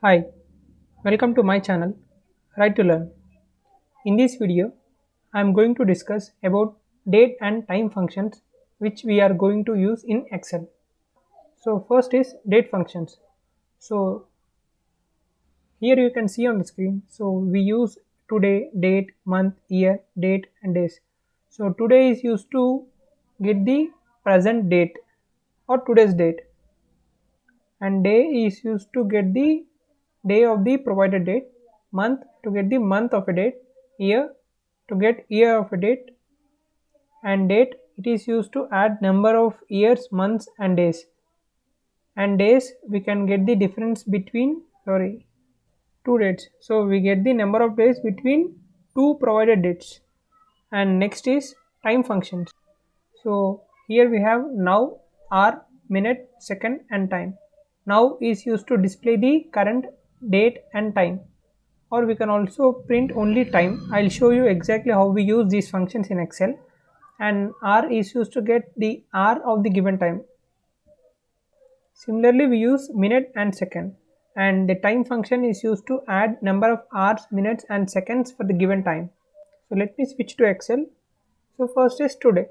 Hi, welcome to my channel, Right to Learn. In this video, I am going to discuss about date and time functions which we are going to use in Excel. So first is date functions. So here you can see on the screen. So we use today, date, month, year, date and days. So today is used to get the present date or today's date, and day is used to get the day of the provided date, month to get the month of a date, year to get year of a date, and date it is used to add number of years, months and days, and days we can get the difference between two dates, so we get the number of days between two provided dates. And next is time functions. So here we have now, hour, minute, second and time. Now is used to display the current date and time, or we can also print only time. I'll show you exactly how we use these functions in Excel. And hour is used to get the hour of the given time. Similarly, we use minute and second, and the time function is used to add number of hours, minutes and seconds for the given time. So let me switch to Excel. So first is today.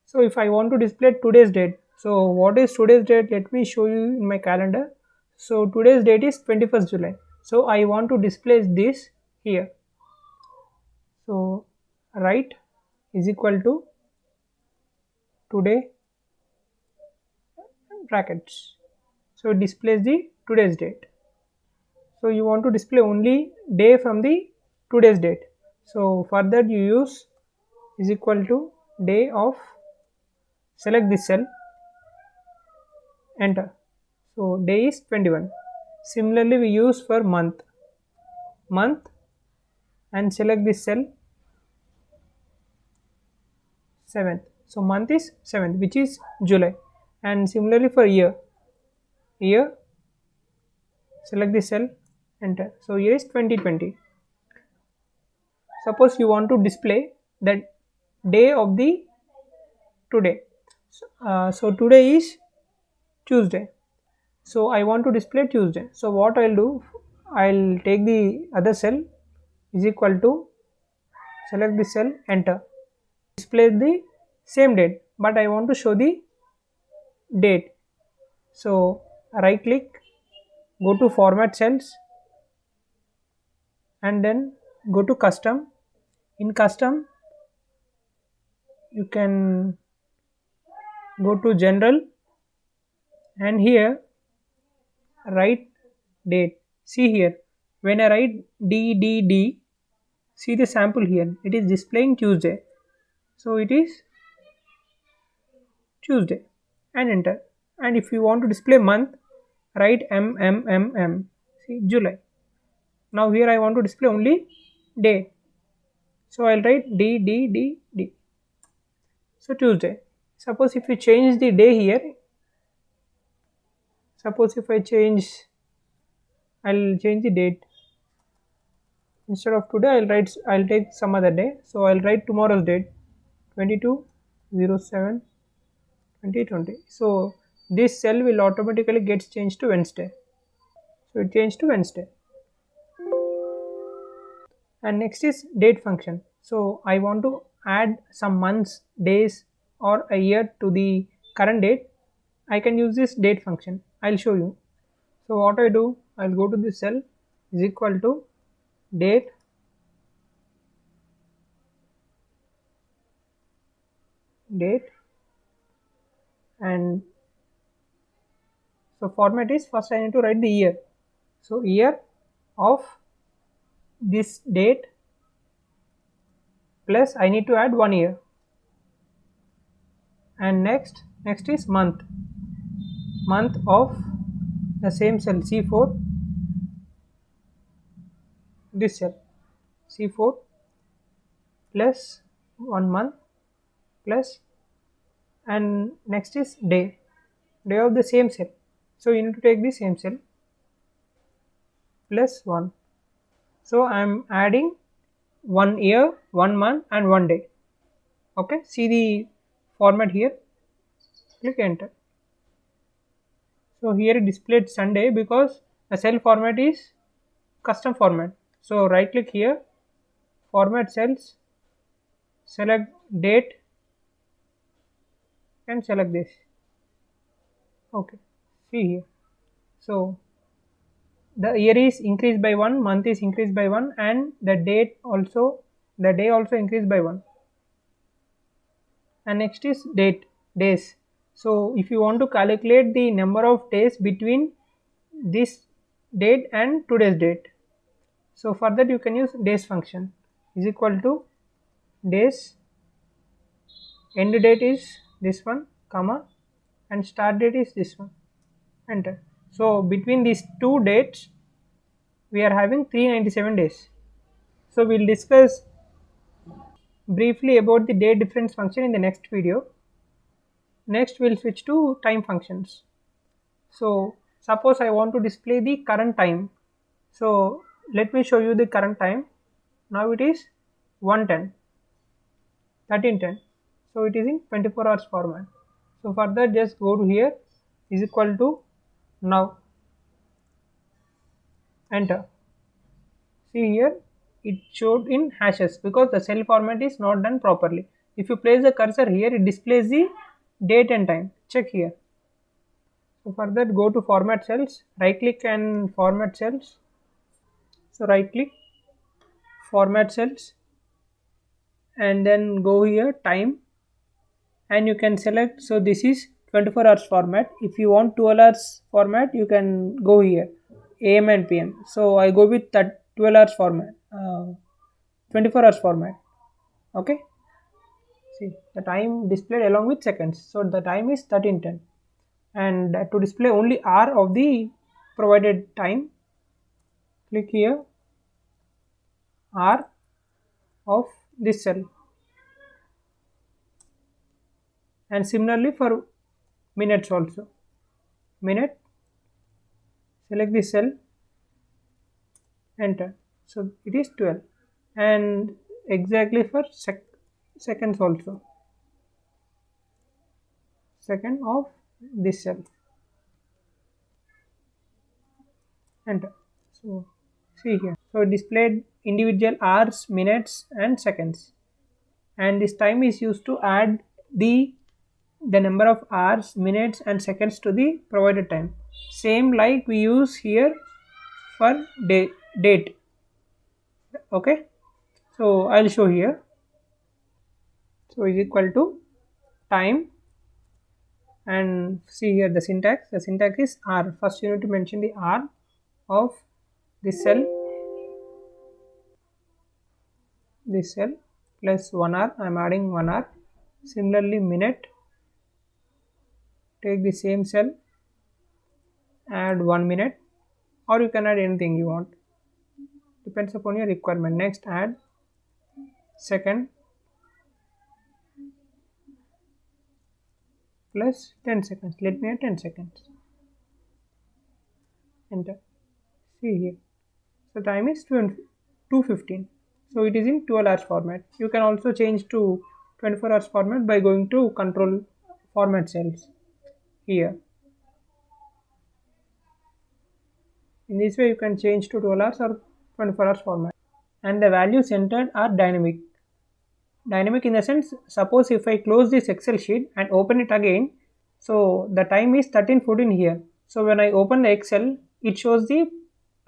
So if I want to display today's date, so what is today's date? Let me show you in my calendar. So today's date is 21st July. So I want to display this here. So write is equal to today brackets. So it displays the today's date. So you want to display only day from the today's date. So for that you use is equal to day of, select this cell, enter. So day is 21. Similarly we use for month, and select this cell, 7th. So month is 7th, which is July. And similarly for year, select this cell, enter. So year is 2020. Suppose you want to display the day of the today. So today is Tuesday. So I want to display Tuesday. So what I'll do, I'll take the other cell, is equal to, select the cell, enter. Display the same date, but I want to show the date. So right click, go to format cells, and then go to custom. In custom you can go to general, and here write date. See here, when I write DDD, see the sample here, it is displaying Tuesday. So it is Tuesday, and enter. And if you want to display month, write MMMM, see July. Now here I want to display only day, so I'll write DDDD. So Tuesday. Suppose if you change the day here, suppose if I'll change the date. Instead of today I'll take some other day, so I'll write tomorrow's date, 22/07/2020. So this cell will automatically get changed to Wednesday. So it changed to Wednesday. And next is date function. So I want to add some months, days or a year to the current date. I can use this date function. I'll show you. So what I do, I'll go to this cell, is equal to date, and so format is, first I need to write the year. So year of this date plus I need to add 1 year. And next is month of the same cell, C4, this cell, C4 plus 1 month plus, and next is day of the same cell. So you need to take the same cell plus 1. So I am adding 1 year, 1 month and 1 day. Okay, see the format here, click enter. So here it displayed Sunday because the cell format is custom format. So right click here, format cells, select date and select this. Okay, see here. So the year is increased by 1, month is increased by 1, and the day also increased by 1. And next is days. So if you want to calculate the number of days between this date and today's date, so for that you can use days function is equal to days, end date is this one, comma, and start date is this one, enter. So between these two dates we are having 397 days. So we'll discuss briefly about the date difference function in the next video. Next we'll switch to time functions. So suppose I want to display the current time. So let me show you the current time. Now it is 1:10, 13:10. So it is in 24 hours format. So for that just go to here, is equal to now, enter. See here it showed in hashes because the cell format is not done properly. If you place the cursor here, it displays the date and time. Check here. So for that go to format cells, right click and format cells. So right click, format cells, and then go here time, and you can select. So this is 24 hours format. If you want 12 hours format, you can go here, AM and PM. So I go with that 12 hours format, 24 hours format. Okay, see the time displayed along with seconds. So the time is 13:10, and to display only hour of the provided time, click here, hour of this cell. And similarly for minutes also, minute, select this cell, enter. So it is 12, and exactly for seconds also, second of this cell, enter. So see here, so it displayed individual hours, minutes and seconds, and this time is used to add the number of hours, minutes and seconds to the provided time, same like we use here for date. Okay, so I'll show here. So is equal to time, and see here the syntax is r. First you need to mention the r of this cell plus 1 hour. I am adding 1 hour. Similarly minute, take the same cell, add 1 minute, or you can add anything you want, depends upon your requirement. Next add second plus 10 seconds, let me add 10 seconds, enter. See here, so time is 2:15. So it is in 12 hours format. You can also change to 24 hours format by going to control format cells here. In this way you can change to 12 hours or 24 hours format. And the values entered are dynamic. Dynamic in the sense, suppose if I close this Excel sheet and open it again, so the time is 13:14 here. So when I open the Excel, it shows the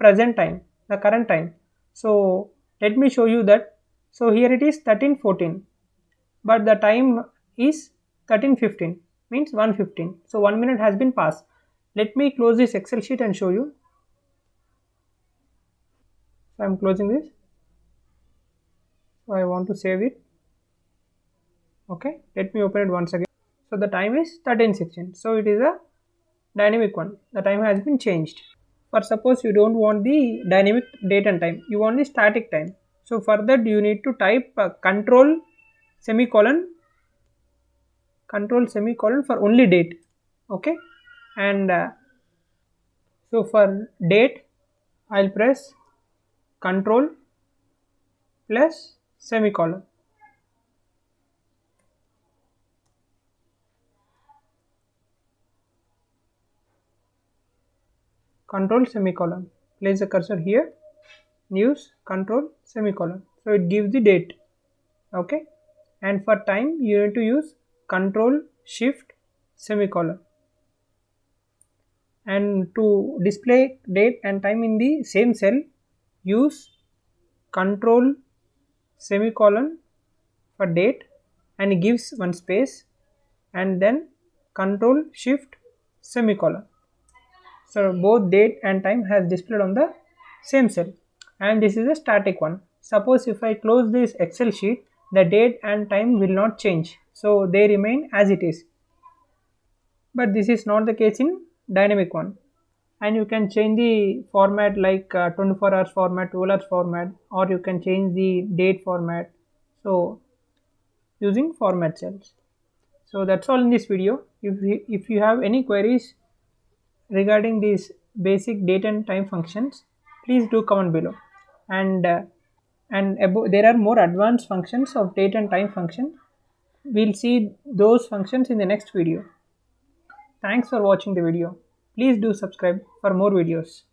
present time, the current time. So let me show you that. So here it is 13:14, but the time is 13:15, means 1:15. So 1 minute has been passed. Let me close this Excel sheet and show you. So I am closing this. So I want to save it. Okay, let me open it once again. So the time is 13:16. So it is a dynamic one. The time has been changed. For suppose you don't want the dynamic date and time, you want the static time. So for that you need to type control semicolon for only date. Okay, and so for date I'll press control plus semicolon. control semicolon. Place the cursor here, news control semicolon. So it gives the date. Okay, and for time you need to use control shift semicolon. And to display date and time in the same cell, use control semicolon for date and it gives one space, and then control shift semicolon. So both date and time has displayed on the same cell, and this is a static one. Suppose if I close this Excel sheet, the date and time will not change, so they remain as it is. But this is not the case in dynamic one, and you can change the format like 24 hours format, 12 hours format, or you can change the date format, so using format cells. So that's all in this video. If you have any queries regarding these basic date and time functions, please do comment below. And there are more advanced functions of date and time function. We'll see those functions in the next video. Thanks for watching the video. Please do subscribe for more videos.